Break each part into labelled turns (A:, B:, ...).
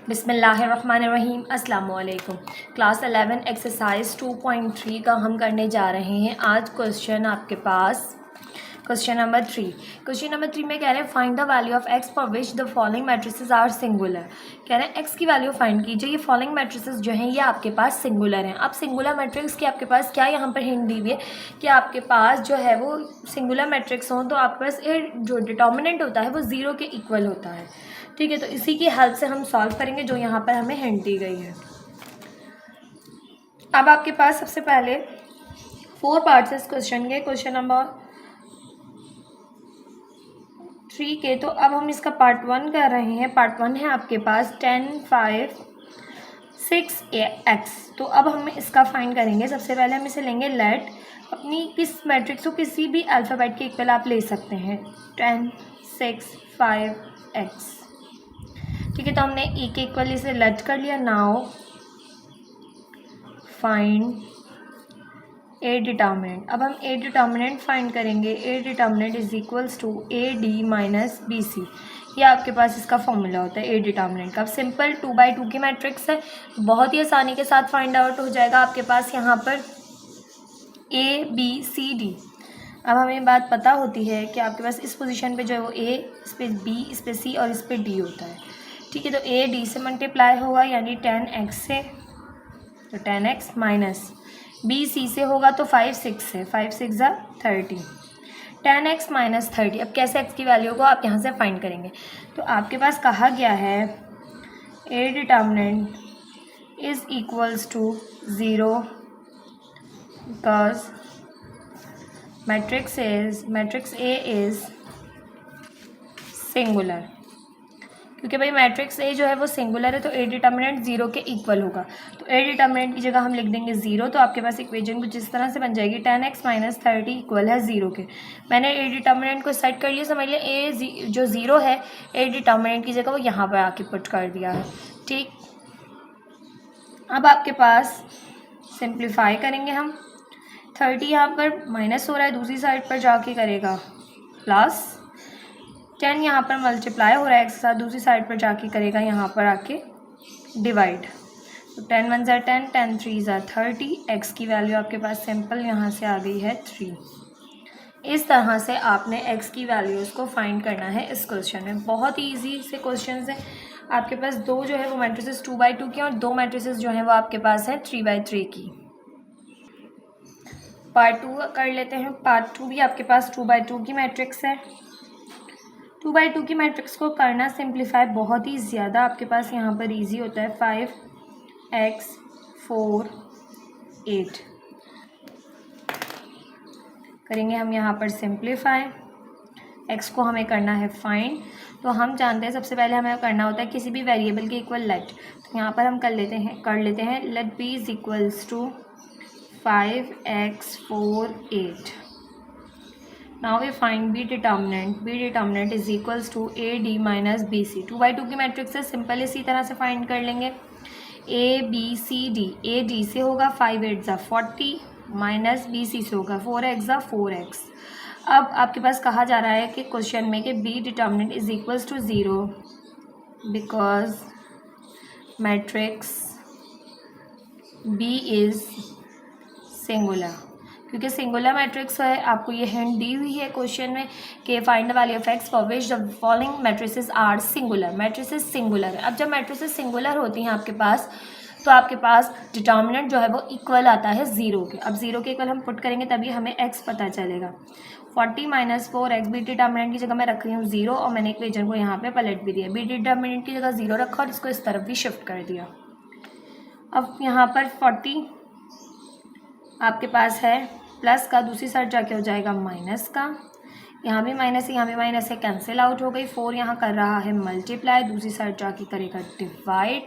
A: बिस्मिल्लाहिर्रहमानिर्रहीम। अस्सलाम वालेकुम। क्लास 11 एक्सरसाइज 2.3 का हम करने जा रहे हैं। आज क्वेश्चन आपके पास क्वेश्चन नंबर 3। क्वेश्चन नंबर 3 में कह रहे हैं find the value of x for which the following matrices are singular. कह रहे हैं एक्स की वैल्यू फाइंड कीजिए। ये फॉलोइंग मैट्रिसेस जो हैं ये आपके पास सिंगुलर हैं। अब सिंगुलर मैट्रिक्स की आपके पास क्या यहाँ पर हिंट दी हुई है कि आपके पास जो है वो सिंगुलर मैट्रिक्स हों तो आपके पास जो डिटर्मिनेंट होता है वो ज़ीरो के इक्वल होता है। ठीक है, तो इसी की हेल्प से हम सॉल्व करेंगे जो यहाँ पर हमें हिंट दी गई है। अब आपके पास सबसे पहले 4 पार्ट्स है इस क्वेश्चन के, क्वेश्चन नंबर 3 के। तो अब हम इसका पार्ट 1 कर रहे हैं। पार्ट 1 है आपके पास 10, 5, 6x। तो अब हम इसका फाइंड करेंगे। सबसे पहले हम इसे लेंगे लेट अपनी किस मैट्रिक्स को किसी भी अल्फ़ाबेट के इक्वल आप ले सकते हैं। 10, 6, 5x। ठीक है, तो हमने ई के इक्वल इसे लेट कर लिया। नाउ फाइंड ए डिटर्मिनेंट। अब हम ए डिटर्मिनेंट फाइंड करेंगे। A determinant is equals to A D minus B C. ये आपके पास इसका फॉर्मूला होता है ए डिटर्मिनेंट का। अब सिंपल 2x2 की मैट्रिक्स है, बहुत ही आसानी के साथ फाइंड आउट हो जाएगा आपके पास यहाँ पर ए बी सी डी। अब हमें बात पता होती है कि आपके पास इस पोजीशन पे जो है वो ए, इस पर बी, इस पर सी और इस पर डी होता है। ठीक है, तो ए डी से मल्टीप्लाई होगा यानी 10x से, तो 10x माइनस बी सी से होगा तो 5 6 से, 5 6 30, 10x माइनस 30। अब कैसे x की वैल्यू को आप यहाँ से फाइंड करेंगे। तो आपके पास कहा गया है A determinant is equals to 0 because matrix A is singular. क्योंकि भाई मैट्रिक्स ए जो है वो सिंगुलर है तो ए डिटर्मिनेंट 0 के इक्वल होगा। तो ए डिटर्मिनेंट की जगह हम लिख देंगे 0। तो आपके पास इक्वेशन कुछ इस तरह से बन जाएगी 10x माइनस 30 इक्वल है 0 के। मैंने ए डिटर्मिनेंट को सेट कर लिया। समझ लिया ए जो 0 है ए डिटर्मिनेंट की जगह वो यहाँ पर आके पुट कर दिया है। ठीक, अब आपके पास सिंप्लीफाई करेंगे हम। 30 यहाँ पर माइनस हो रहा है, दूसरी साइड पर जाके करेगा प्लस। 10 यहाँ पर मल्टीप्लाई हो रहा है एक्स के साथ, दूसरी साइड पर जाके करेगा यहाँ पर आके डिवाइड। तो 10 1 ज़ा 10, 10 3 ज़ा 30। एक्स की वैल्यू आपके पास सिंपल यहाँ से आ गई है 3। इस तरह से आपने एक्स की वैल्यूज़ को फाइंड करना है इस क्वेश्चन में। बहुत ही ईजी से क्वेश्चन है। आपके पास दो जो है वो मैट्रिसेस 2x2 की और दो मैट्रिसेस जो है वो आपके पास है 3x3 की। पार्ट 2 कर लेते हैं। पार्ट 2 भी आपके पास 2x2 की मैट्रिक्स है। 2x2 की मैट्रिक्स को करना सिंप्लीफाई बहुत ही ज़्यादा आपके पास यहाँ पर इजी होता है। 5x 4 8 करेंगे हम यहाँ पर सिंप्लीफाई। x को हमें करना है फाइंड। तो हम जानते हैं सबसे पहले हमें करना होता है किसी भी वेरिएबल के इक्वल लेट। तो यहाँ पर हम कर लेते हैं let b is equals to 5x 4 8। Now we find b determinant. b determinant is equals to a d minus b c। 2x2 की मैट्रिक्स है, सिंपल इसी तरह से फाइंड कर लेंगे। a b c d, a d से होगा 5 8 ज़ा 40 माइनस b c से होगा 4x ज़ा 4x। अब आपके पास कहा जा रहा है कि क्वेश्चन में कि b determinant is equals to 0 because matrix b is singular। क्योंकि सिंगुलर मैट्रिक्स है, आपको ये हिंट दी हुई है क्वेश्चन में कि find the value of x for which the following matrices are singular. Matrices singular है। अब जब मैट्रिसेस सिंगुलर होती हैं आपके पास तो आपके पास डिटर्मिनेंट जो है वो इक्वल आता है 0 के। अब 0 के इक्वल हम पुट करेंगे तभी हमें x पता चलेगा। 40 माइनस 4x बी डिटर्मिनेंट की जगह मैं रख रही हूँ 0 और मैंने इक्वेशन को यहाँ पे पलट भी दिया। बी डिटर्मिनेंट की जगह 0 रखा और इसको इस तरफ भी शिफ्ट कर दिया। अब यहाँ पर 40 आपके पास है प्लस का, दूसरी साइड जाके हो जाएगा माइनस का। यहाँ भी माइनस है, यहाँ भी माइनस है, कैंसिल आउट हो गई। 4 यहाँ कर रहा है मल्टीप्लाई, दूसरी साइड जाके करेगा डिवाइड।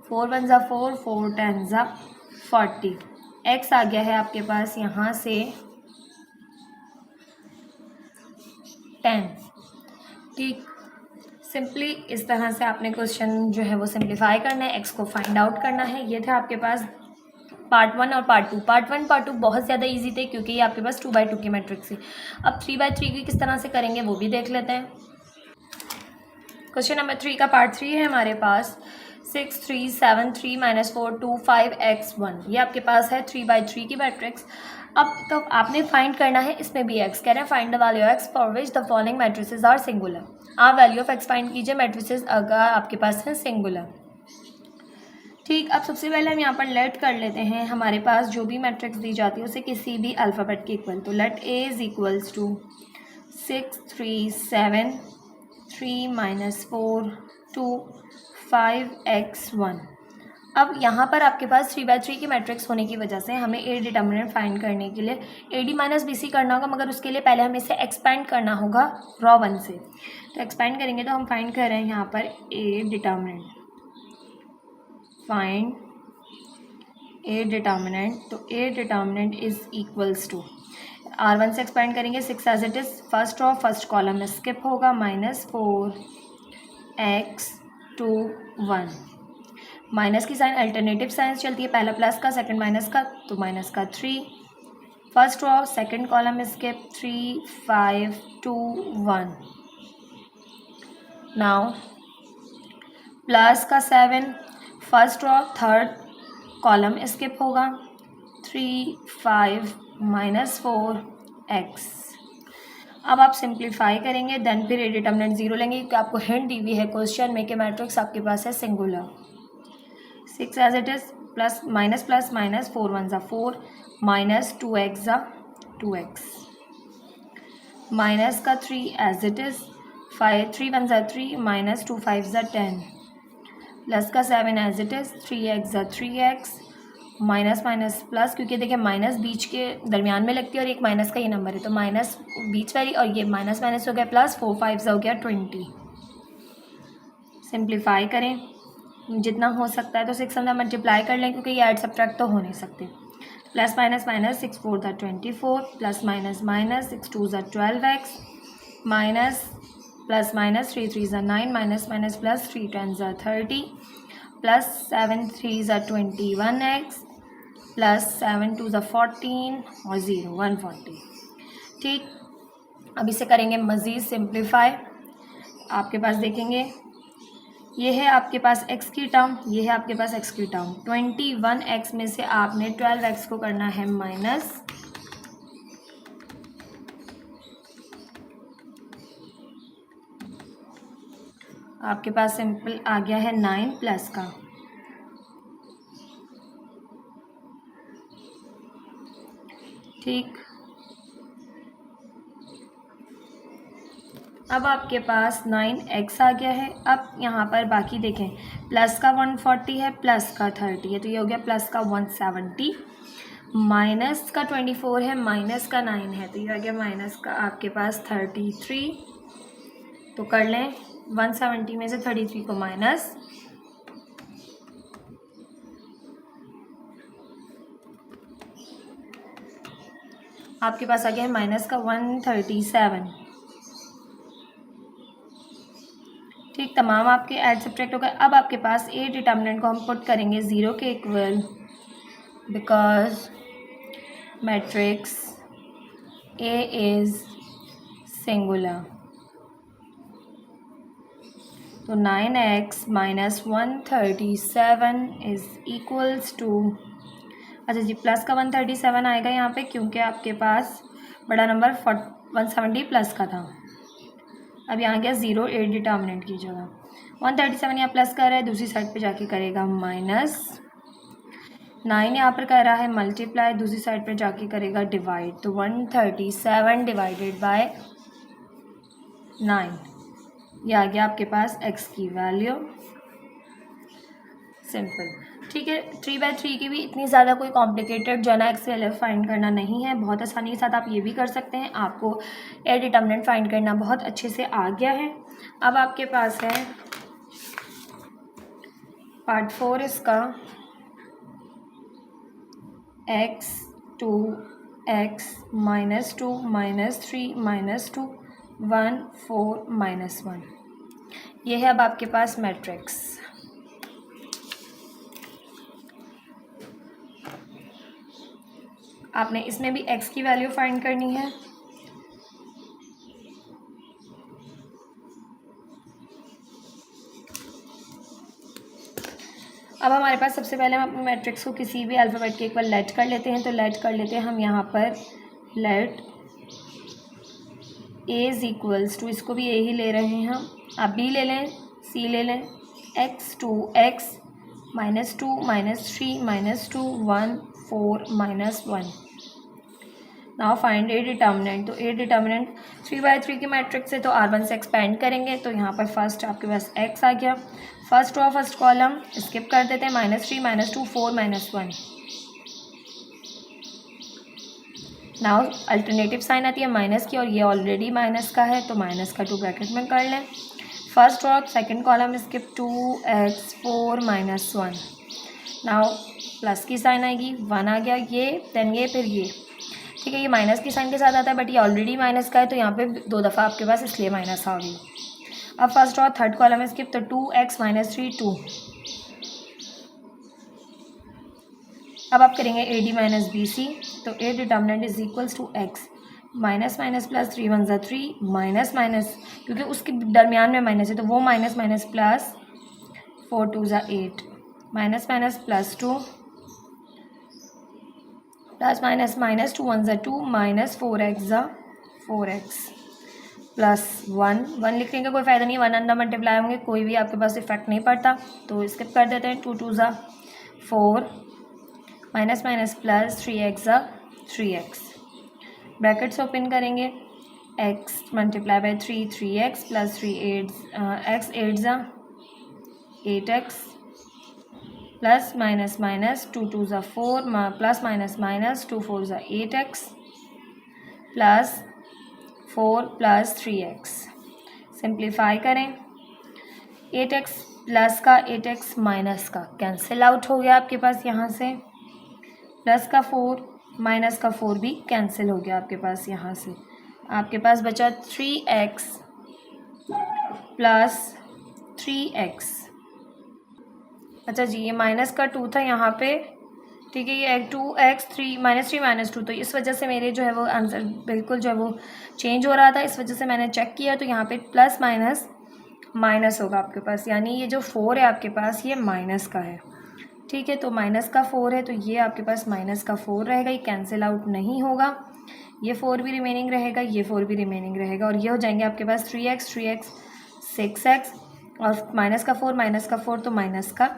A: 4 1 ज़ा 4, 4 10 ज़ा 40। एक्स आ गया है आपके पास यहाँ से 10। ठीक, सिंपली इस तरह से आपने क्वेश्चन जो है वो सिंप्लीफाई करना है, एक्स को फाइंड आउट करना है। ये था आपके पास पार्ट 1 और पार्ट 2। पार्ट 1 पार्ट 2 बहुत ज़्यादा इजी थे क्योंकि ये आपके पास 2x2 की मैट्रिक्स है। अब 3x3 की किस तरह से करेंगे वो भी देख लेते हैं। क्वेश्चन नंबर 3 का पार्ट 3 है हमारे पास 6 3 7 3 -4 2 5 x 1। ये आपके पास है 3/3 की मैट्रिक्स। अब तो आपने फाइंड करना है, इसमें भी x कह रहे हैं, find the value of x for which the following matrices are singular. आप वैल्यू ऑफ x फाइंड कीजिए मैट्रिसेस अगर आपके पास है सिंगुलर। ठीक, अब सबसे पहले हम यहाँ पर लेट कर लेते हैं, हमारे पास जो भी मैट्रिक्स दी जाती है उसे किसी भी अल्फ़ाबेट के इक्वल। तो let a is equals to 6 3 7 3 -4 2 5 x 1। अब यहाँ पर आपके पास 3/3 की मैट्रिक्स होने की वजह से हमें ए डिटर्मिनेंट फाइंड करने के लिए AD - BC करना होगा, मगर उसके लिए पहले हमें इसे एक्सपेंड करना होगा रॉ 1 से। तो एक्सपेंड करेंगे तो हम फाइंड कर रहे हैं यहाँ पर a determinant, find A determinant. तो a determinant is equals to R1 से एक्सपेंड करेंगे 6 as it is, first row first column में स्किप होगा, -4 x 2 1। माइनस की साइन अल्टरनेटिव साइंस चलती है, पहला प्लस का सेकंड माइनस का, तो माइनस का 3, फर्स्ट रॉ सेकंड कॉलम में स्किप 3 5 2 1। नाउ प्लस का 7, first raw third column skip होगा, 3 5 -4 x। अब आप सिंप्लीफाई करेंगे, देन फिर ए डिटर्मिनेंट 0 लेंगे, क्योंकि आपको हिंट दी हुई है क्वेश्चन में कि मैट्रिक्स आपके पास है singular. 6 as it is, plus minus 4 1 ज़ा 4, -2x ज़ा 2x, माइनस का 3 एज इट इज़, 3 1 ज़ा 3, -2 5 ज़ा 10, प्लस का 7 एज इट इज़, 3x ज़ा 3x, माइनस माइनस प्लस, क्योंकि देखिए माइनस बीच के दरमियान में लगती है और एक माइनस का ये नंबर है, तो माइनस बीच वाली और ये माइनस माइनस हो गया प्लस, 4 5 हो गया 20। सिंप्लीफाई करें जितना हो सकता है, तो 6 अंदर मल्टीप्लाई कर लें, क्योंकि ये ऐड सब्ट्रैक्ट तो हो नहीं सकते। प्लस माइनस माइनस 6 4 ज़ा 24, प्लस माइनस माइनस 6 2 ज़ा 12x, माइनस प्लस माइनस 3 3 ज़ा 9, माइनस माइनस प्लस 3 10 ज़ा 30, प्लस 7 3 ज़ा 21x, प्लस 7 2 ज़ा 14 और 0 140। ठीक, अब इसे करेंगे मज़ीद सिंप्लीफाई। आपके पास देखेंगे ये है आपके पास x की टर्म, ये है आपके पास x की टर्म। 21x में से आपने 12x को करना है माइनस, आपके पास सिंपल आ गया है 9 प्लस का। ठीक, अब आपके पास 9x आ गया है। अब यहाँ पर बाकी देखें, प्लस का 140 है, प्लस का 30 है, तो ये हो गया प्लस का 170, माइनस का 24 है, माइनस का 9 है, तो ये आ गया माइनस का आपके पास 33। तो कर लें 170 में से 33 को माइनस, आपके पास आ गया है माइनस का 137। ठीक, तमाम आपके ऐड सब्ट्रैक्ट हो गए। अब आपके पास ए डिटर्मिनेंट को हम पुट करेंगे 0 के equal, because matrix A is singular. तो 9x minus 137 is equals to, अच्छा जी प्लस का 137 आएगा यहाँ पे, क्योंकि आपके पास बड़ा नंबर 170 प्लस का था। अब यहाँ गया 0 8 डिटर्मिनेंट की जगह, 137 यहाँ प्लस कर रहा है, दूसरी साइड पे जाके करेगा माइनस, 9 यहाँ पर कर रहा है मल्टीप्लाई, दूसरी साइड पे जाके करेगा डिवाइड, तो 137 डिवाइडेड बाय 9, ये आ गया आपके पास x की वैल्यू। सिंपल, ठीक है। 3/3 की भी इतनी ज़्यादा कोई कॉम्प्लिकेटेड जो है ना एक्स वैल्यू फाइंड करना नहीं है, बहुत आसानी के साथ आप ये भी कर सकते हैं। आपको ए डिटर्मिनेंट फाइंड करना बहुत अच्छे से आ गया है। अब आपके पास है पार्ट 4 इसका, x 2 x -2 -3 -2 1 4 -1, ये है अब आपके पास मैट्रिक्स। आपने इसमें भी x की वैल्यू फाइंड करनी है। अब हमारे पास सबसे पहले हम अपने मैट्रिक्स को किसी भी अल्फ़ाबेट के इक्वल लेट कर लेते हैं। तो लेट कर लेते हैं हम यहाँ पर let A is equals to, इसको भी ए ही ले रहे हैं हम, आप बी ले लें, सी ले लें, एक्स 2x -2 -3 -2 1 4 -1। नाउ फाइंड ए डिटर्मिनेंट। तो ए डिटर्मिनेंट 3/3 की मैट्रिक्स है, तो R1 से एक्सपेंड करेंगे। तो यहाँ पर फर्स्ट आपके पास x आ गया, first row first column skip कर देते हैं, -3 -2 4 -1। नाउ अल्टरनेटिव साइन आती है माइनस की, और ये ऑलरेडी माइनस का है, तो माइनस का 2 ब्रैकेट में कर लें। First row second column skip 2x 4 -1। Now plus की साइन आएगी, 1 आ गया, ये देन ये फिर ये, ठीक है। ये माइनस की साइन के साथ आता है, बट ये ऑलरेडी माइनस का है, तो यहाँ पे 2 दफ़ा आपके पास इसलिए माइनस आ गई। अब फर्स्ट और थर्ड कॉलम में स्किप, तो 2x -3 2। अब आप करेंगे AD - BC। तो A determinant is equals to x minus minus plus 3 1 ज़ा 3 माइनस माइनस, क्योंकि उसके दरमियान में माइनस है, तो वो माइनस माइनस प्लस 4 2 ज़ा 8 minus minus plus 2 plus minus minus 2 1 ज़ा 2 माइनस 4x ज़ा 4x प्लस 1 लिखने का कोई फ़ायदा नहीं, 1 अंदर मल्टीप्लाई होंगे, कोई भी आपके पास इफेक्ट नहीं पड़ता, तो स्किप कर देते हैं। 2 2 ज़ा 4 माइनस माइनस प्लस 3x ज़ा 3x, ब्रैकेट्स ओपन करेंगे, x multiply by 3 3x plus 3 8 x 8 ज़ा 8x प्लस माइनस माइनस 2 2 ज़ा 4 प्लस माइनस माइनस 2 4 ज़ा 8x plus 4 plus 3x। Simplify करें, 8x प्लस का 8x माइनस का कैंसिल आउट हो गया आपके पास, यहाँ से प्लस का 4 माइनस का 4 भी कैंसिल हो गया आपके पास, यहाँ से आपके पास बचा 3x प्लस 3x। अच्छा जी, ये माइनस का 2 था यहाँ पे, ठीक है, ये 2x 3 -2, तो इस वजह से मेरे जो है वो आंसर बिल्कुल जो है वो चेंज हो रहा था, इस वजह से मैंने चेक किया, तो यहाँ पे प्लस माइनस माइनस होगा आपके पास, यानी ये जो 4 है आपके पास ये माइनस का है, ठीक है। तो माइनस का 4 है, तो ये आपके पास माइनस का 4 रहेगा, ये कैंसिल आउट नहीं होगा, ये 4 भी रिमेनिंग रहेगा, ये 4 भी रिमेनिंग रहेगा, और ये हो जाएंगे आपके पास 3x 6x, और माइनस का 4 तो माइनस का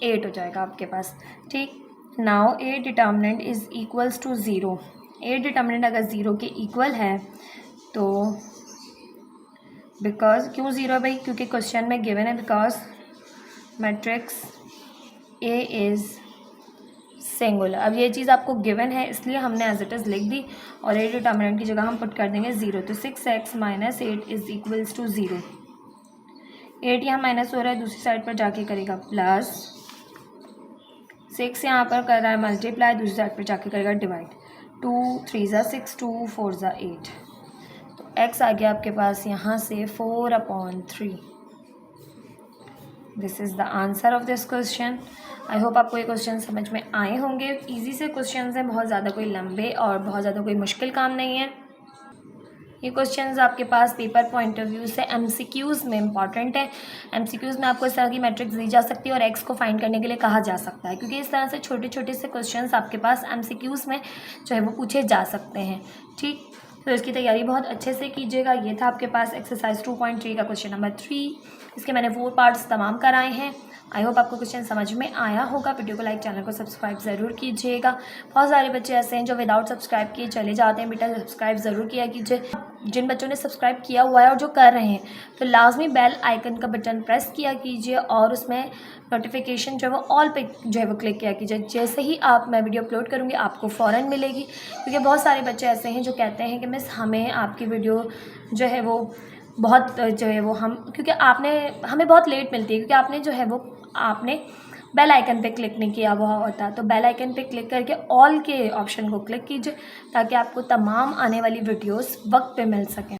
A: 8 हो जाएगा आपके पास, ठीक। Now A determinant is equals to 0। A determinant अगर 0 के इक्वल है, तो बिकॉज क्यों 0 है भाई, क्योंकि क्वेश्चन में गिवन है because matrix A is singular. अब ये चीज़ आपको गिवन है, इसलिए हमने एज इट इज़ लिख दी, और ए डिटर्मिनेंट की जगह हम पुट कर देंगे 0। तो 6x - 8 इज़ इक्वल्स टू 0। 8 यहाँ माइनस हो रहा है, दूसरी साइड पर जाके करेगा प्लस, 6 यहाँ पर कर रहा है मल्टीप्लाई, दूसरी साइड पर जाके करेगा डिवाइड, 2 3 ज़ा 6 2 4 ज़ा 8, तो x आ गया आपके पास यहाँ से 4/3। This is the answer of this question. I hope आपको ये क्वेश्चन समझ में आए होंगे। इजी से क्वेश्चन हैं, बहुत ज़्यादा कोई लंबे और बहुत ज़्यादा कोई मुश्किल काम नहीं है। ये क्वेश्चंस आपके पास पेपर पॉइंट ऑफ व्यू से एमसीक्यूज़ में इंपॉर्टेंट है। एमसीक्यूज़ में आपको इस तरह की मैट्रिक्स दी जा सकती है और एक्स को फाइंड करने के लिए कहा जा सकता है, क्योंकि इस तरह से छोटे छोटे से क्वेश्चंस आपके पास एमसीक्यूज़ में जो है वो पूछे जा सकते हैं, ठीक। तो इसकी तैयारी बहुत अच्छे से कीजिएगा। ये था आपके पास एक्सरसाइज 2.3 का क्वेश्चन नंबर 3। इसके मैंने 4 पार्ट्स तमाम कराए हैं। आई होप आपको क्वेश्चन समझ में आया होगा। वीडियो को लाइक, चैनल को सब्सक्राइब ज़रूर कीजिएगा। बहुत सारे बच्चे ऐसे हैं जो विदाउट सब्सक्राइब किए चले जाते हैं। बेटा सब्सक्राइब ज़रूर किया कीजिए। जिन बच्चों ने सब्सक्राइब किया हुआ है और जो कर रहे हैं, तो लाजमी बेल आइकन का बटन प्रेस किया कीजिए और उसमें नोटिफिकेशन जो है वो ऑल पे जो है वो क्लिक किया कीजिए। जैसे ही मैं वीडियो अपलोड करूँगी आपको फ़ौरन मिलेगी, क्योंकि बहुत सारे बच्चे ऐसे हैं जो कहते हैं कि मिस हमें आपकी वीडियो जो है वो बहुत जो है वो क्योंकि आपने हमें बहुत लेट मिलती है, क्योंकि आपने जो है वो आपने बेल आइकन पे क्लिक नहीं किया हुआ होता। तो बेल आइकन पे क्लिक करके ऑल के ऑप्शन को क्लिक कीजिए ताकि आपको तमाम आने वाली वीडियोस वक्त पे मिल सकें।